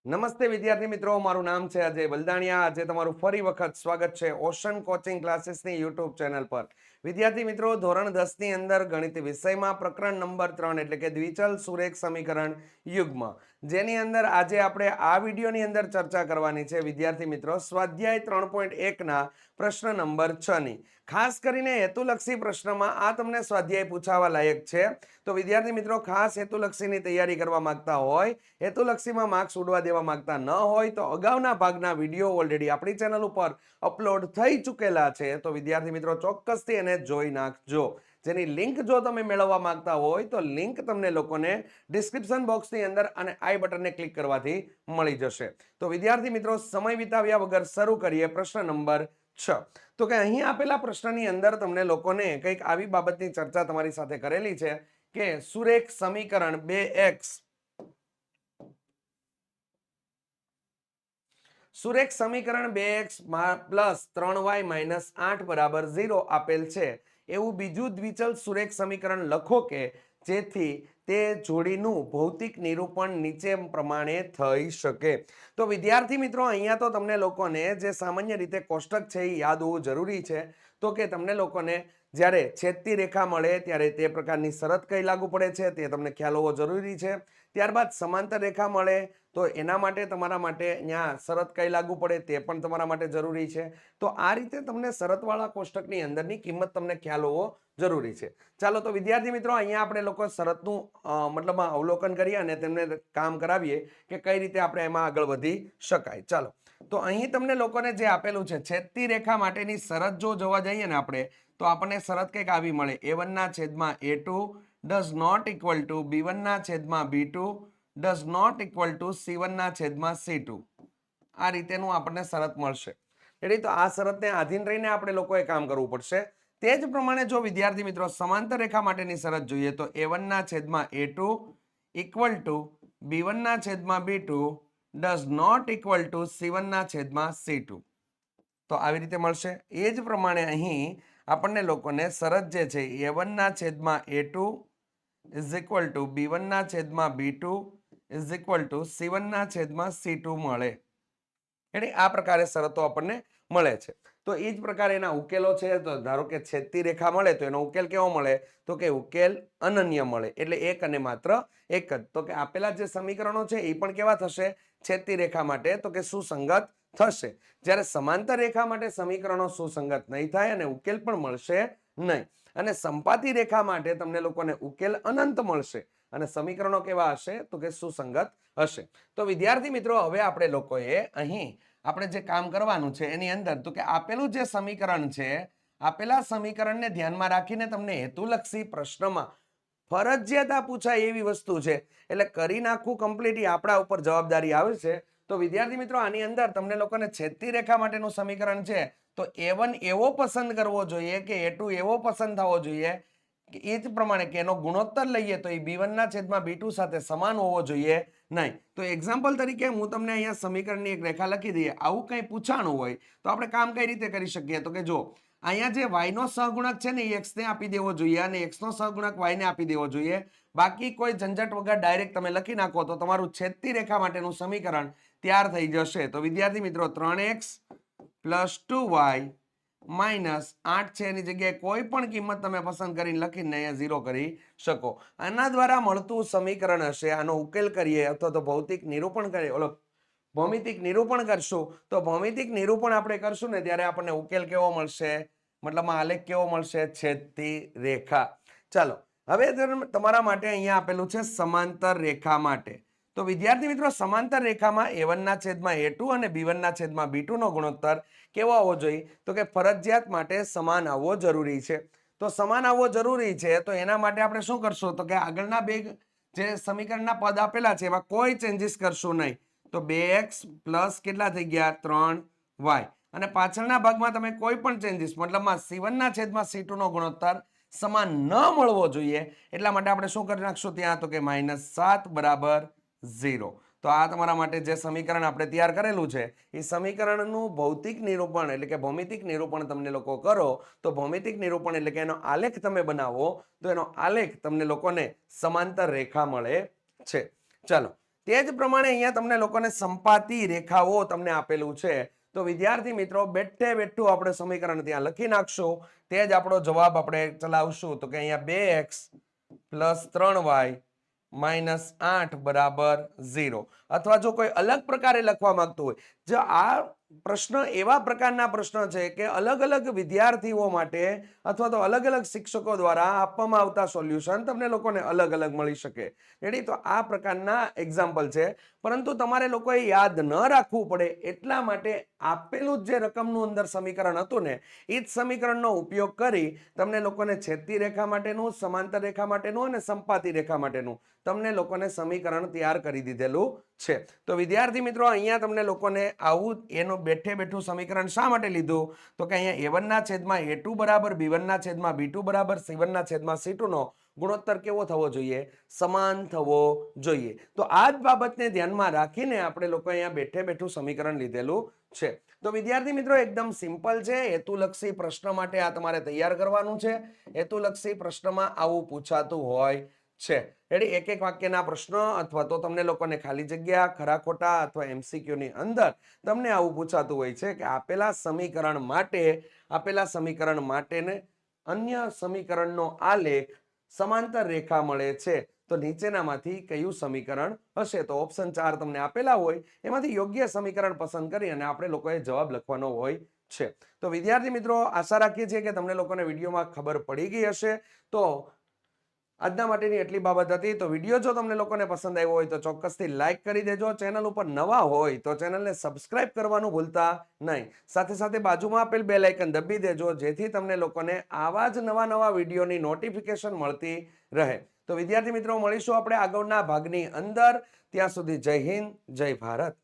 નમસ્તે વિદ્યાર્થી મિત્રો, મારું નામ છે અજય બલદાણિયા। આજે તમારું ફરી વખત સ્વાગત છે ઓશન કોચિંગ ક્લાસીસની યુટ્યુબ ચેનલ પર। વિદ્યાર્થી મિત્રો, ધોરણ 10 ની અંદર ગણિત વિષયમાં પ્રકરણ નંબર 3 એટલે કે દ્વિચલ સુરેખ સમીકરણ યુગ્મ, જેની અંદર આજે આપણે આ વિડીયોની અંદર ચર્ચા કરવાની છે વિદ્યાર્થી મિત્રો સ્વાધ્યાય 3.1 ના પ્રશ્ન નંબર 6 ની। ખાસ કરીને હેતુલક્ષી પ્રશ્નમાં આ તમને સ્વાધ્યાય પૂછાવા લાયક છે। તો વિદ્યાર્થી મિત્રો, ખાસ હેતુલક્ષીની તૈયારી કરવા માંગતા હોય, હેતુલક્ષીમાં માર્ક્સ ઉડવા દેવા માંગતા ન હોય તો અગાઉના ભાગના વિડીયો ઓલરેડી આપણી ચેનલ ઉપર અપલોડ થઈ ચૂકેલા છે। તો વિદ્યાર્થી મિત્રો ચોક્કસથી એને જોઈ નાખજો। જેની લિંક જો તમે મેળવવા માંગતા હોય તો લિંક તમને લોકોને ડિસ્ક્રિપ્શન બોક્સની અંદર અને આઈ બટનને ક્લિક કરવાથી મળી જશે। તો વિદ્યાર્થી મિત્રો, સમય વિતાવ્યા વગર શરૂ કરીએ પ્રશ્ન નંબર 6। તો કે અહીં આપેલા પ્રશ્નની અંદર તમને લોકોને કંઈક આવી બાબતની ચર્ચા તમારી સાથે કરેલી છે કે સુરેખ સમીકરણ 2x સુરેખ સમીકરણ 2x + 3y - 8 = 0 આપેલ છે એવું બીજું દ્વિચલ સુરેખ સમીકરણ લખો કે જેથી તે જોડીનું ભૌતિક નિરૂપણ નીચે પ્રમાણે થઈ શકે। તો વિદ્યાર્થી મિત્રો, અહીંયા તો તમને લોકોને જે સામાન્ય રીતે કોષ્ટક છે એ યાદ હોવું જરૂરી છે। તો કે તમને લોકોને જ્યારે છેદતી રેખા મળે ત્યારે તે પ્રકારની શરત કઈ લાગુ પડે છે તે તમને ખ્યાલ હોવો જરૂરી છે। ત્યારબાદ સમાંતર રેખા મળે તો એના માટે તમારા માટે અહીંયા શરત કઈ લાગુ પડે તે પણ તમારા માટે જરૂરી છે। તો આ રીતે તમને શરતવાળા કોષ્ટકની અંદરની કિંમત તમને ખ્યાલ હોવો જરૂરી છે। ચાલો તો વિદ્યાર્થી મિત્રો, અહીંયા આપણે લોકો શરતનું મતલબમાં અવલોકન કરીએ અને તેમને કામ કરાવીએ કે કઈ રીતે આપણે એમાં આગળ વધી શકાય। ચાલો તો અહીં તમને લોકોને જે આપેલું છે છેદતી રેખા માટેની શરત જો જોવા જઈએ ને આપણે, તો આપણને શરત કંઈક આવી મળે, a1/a2 does not equal to b1/b2 does not equal to c1/c2। આ રીતેનું આપણને શરત મળશે। એટલે તો આ શરતને આધીન રહીને આપણે લોકોએ કામ કરવું પડશે। તે જ પ્રમાણે જો વિદ્યાર્થી મિત્રો સમાંતર રેખા માટેની શરત જોઈએ તો a1/a2 equal to b1/b2 does not equal to c1/c2। તો આવી રીતે મળશે। એ જ પ્રમાણે અહીં આપણને લોકોને શરત જે છે a1/a2 is equal to b1/b2 is equal to c1/c2 મળે। એટલે આ પ્રકારે શરતો આપણને મળે છે। તો એ જ પ્રકારે એના ઉકેલો છે। તો ધારો કે છેદતી રેખા મળે તો એનો ઉકેલ કેવો મળે? તો કે ઉકેલ અનન્ય મળે, એટલે એક અને માત્ર એક જ। તો કે આપેલા જે સમીકરણો છે એ પણ કેવા થશે છેદતી રેખા માટે? તો કે સુસંગત થશે। જ્યારે સમાંતર રેખા માટે સમીકરણો સુસંગત નહીં થાય અને ઉકેલ પણ મળશે નહીં। અને સંપાતી રેખા માટે તમને લોકોને ઉકેલ અનંત મળશે અને સમીકરણો કેવા હશે? તો કે સુસંગત હશે। તો વિદ્યાર્થી મિત્રો, હવે આપણે લોકોએ અહીં આપણે જે કામ કરવાનું છે એની અંદર તો કે આપેલું જે સમીકરણ છે, આપેલા સમીકરણને ધ્યાનમાં રાખીને તમને હેતુલક્ષી પ્રશ્નમાં ફરજિયાત પૂછાય એવી વસ્તુ છે, એટલે કરી નાખવું કમ્પ્લીટ આપણા ઉપર જવાબદારી આવે છે। તો વિદ્યાર્થી મિત્રો, આની અંદર તમને લોકોને છેદતી રેખા માટેનું સમીકરણ છે તો a1 એવો પસંદ કરવો જોઈએ કે a2 એવો પસંદ થવો જોઈએ કે એ જ પ્રમાણે કે એનો ગુણોત્તર લઈએ તો એ b1/b2 સાથે સમાન હોવો જોઈએ નહીં। તો એક્ઝામ્પલ તરીકે હું તમને અહીંયા સમીકરણની એક રેખા લખી દઈએ, આવું કંઈ પૂછાણું હોય તો આપણે કામ કઈ રીતે કરી શકીએ? તો કે જો અહીંયા જે y નો સહગુણક છે ને એ x ને આપી દેવો જોઈએ અને x નો સહગુણક y ને આપી દેવો જોઈએ। બાકી કોઈ ઝંઝટ વગર ડાયરેક્ટ તમે લખી નાખો તો તમારું છેદતી રેખા માટેનું સમીકરણ તૈયાર થઈ જશે। તો વિદ્યાર્થી મિત્રો, 3x + 2y - 8 છે એની જગ્યાએ કોઈ પણ કિંમત તમે પસંદ કરીને લખીને અહીંયા 0 કરી શકો। આના દ્વારા મળતું સમીકરણ હશે, આનો ઉકેલ કરીએ અથવા તો ભૌતિક નિરૂપણ કરીએ, ભૌમિતિક નિરૂપણ કરશું તો ભૌમિતિક નિરૂપણ આપણે કરશું ને ત્યારે આપણને ઉકેલ કેવો મળશે? મતલબ આલેખ કેવો મળશે? છેદતી રેખા। ચાલો હવે તમારા માટે અહીંયા આપેલું છે સમાંતર રેખા માટે। તો વિદ્યાર્થી મિત્રો, સમાંતર રેખામાં a1/a2 અને b1/b2 નો ગુણોત્તર કેવો આવવો જોઈએ? તો કે ફરજિયાત માટે સમાન આવવો જરૂરી છે। તો સમાન આવવો જરૂરી છે તો એના માટે આપણે શું કરશું? તો કે આગળના બે જે સમીકરણના પદ આપેલા છે એમાં કોઈ ચેન્જીસ કરશું નહીં। તો 2x + કેટલા થઈ ગયા? 3y અને પાછળના ભાગમાં તમે કોઈ પણ ચેન્જીસ મતલબમાં c1/c2 નો ગુણોત્તર સમાન ન મળવો જોઈએ એટલા માટે આપણે શું કરી નાખશું ત્યાં? તો કે -7 = 0। તો આ તમારા માટે જે સમીકરણ આપણે તૈયાર કરેલું છે એ સમીકરણનું ભૌતિક નિરૂપણ એટલે કે ભૌમિતિક નિરૂપણ તમને લોકો કરો તો ભૌમિતિક નિરૂપણ એટલે કે એનો આલેખ તમે બનાવો તો એનો આલેખ તમને લોકોને સમાંતર રેખા મળે છે। ચાલો તે જ પ્રમાણે અહીંયા તમને લોકોને સંપાતી રેખાઓ તમને આપેલું છે. તો વિદ્યાર્થી મિત્રો બેઠે બેઠું આપણે સમીકરણ ત્યાં લખી નાખશું. તે જ આપણો જવાબ આપણે ચલાવશું. તો કે અહીંયા 2x પ્લસ 3y માઇનસ 8 બરાબર 0. અથવા જો કોઈ અલગ પ્રકારે લખવા માંગતું હોય, જો આ પ્રશ્ન એવા પ્રકારના પ્રશ્ન છે કે અલગ અલગ વિદ્યાર્થીઓ માટે અથવા તો અલગ અલગ શિક્ષકો દ્વારા આપવામાં આવતા સોલ્યુશન તમને લોકોને અલગ અલગ મળી શકે. રેડી? તો આ પ્રકારના એક્ઝામ્પલ છે. પરંતુ તમારે લોકોએ યાદ ન રાખવું પડે એટલા માટે આપેલું જે રકમનું અંદર સમીકરણ હતું ને, એ જ સમીકરણનો ઉપયોગ કરી તમને લોકોને છેદતી રેખા માટેનું, સમાંતર રેખા માટેનું અને સંપાતી રેખા માટેનું તમને લોકોને સમીકરણ તૈયાર કરી દીધેલું છે. તો વિદ્યાર્થી મિત્રો અહીંયા તમને લોકોને આવું એનું બેઠે બેઠું સમીકરણ શા માટે લીધું? તો કે અહીંયા a1 ના છેદમાં a2 બરાબર b1 ના છેદમાં b2 બરાબર c1 ના છેદમાં c2 નો ગુણોત્તર કેવો થવો જોઈએ? સમાન થવો જોઈએ. તો આ જ બાબતને ધ્યાનમાં રાખીને આપણે લોકો અહીંયા બેઠે બેઠું સમીકરણ લીધેલું છે. તો વિદ્યાર્થી મિત્રો એકદમ સિમ્પલ છે. હેતુલક્ષી પ્રશ્ન માટે આ તમારે તૈયાર કરવાનું છે. હેતુલક્ષી પ્રશ્નમાં આવું પૂછાતું હોય છે. રેડી? એક એક વાક્યના પ્રશ્ન અથવા તો તમને લોકોને ખાલી જગ્યા, ખરા ખોટા અથવા MCQ ની અંદર તમને આવું પૂછાતું હોય છે કે આપેલા સમીકરણ માટેને અન્ય સમીકરણનો આલેખ સમાંતર રેખા મળે છે. તો નીચેનામાંથી કયું સમીકરણ હશે? તો ઓપ્શન 4 તમને આપેલા હોય એમાંથી યોગ્ય સમીકરણ પસંદ કરી અને આપણે લોકોએ જવાબ લખવાનો હોય છે. તો વિદ્યાર્થી મિત્રો આશા રાખીએ છીએ કે તમને લોકોને વિડીયોમાં ખબર પડી ગઈ હશે. તો આજના માટેની એટલી બાબત હતી. તો વિડીયો જો તમને લોકોને પસંદ આવ્યો હોય તો ચોક્કસથી લાઈક કરી દેજો. ચેનલ ઉપર નવા હોય તો ચેનલને સબસ્ક્રાઇબ કરવાનું ભૂલતા નહીં. સાથે સાથે બાજુમાં આપેલ બેલ આઇકન દબી દેજો જેથી તમને લોકોને આવા જ નવા વિડીયોની નોટિફિકેશન મળતી રહે. તો વિદ્યાર્થી મિત્રો મળીશું આપણે આગળના ભાગની અંદર. ત્યાં સુધી જય હિન્દ, જય ભારત.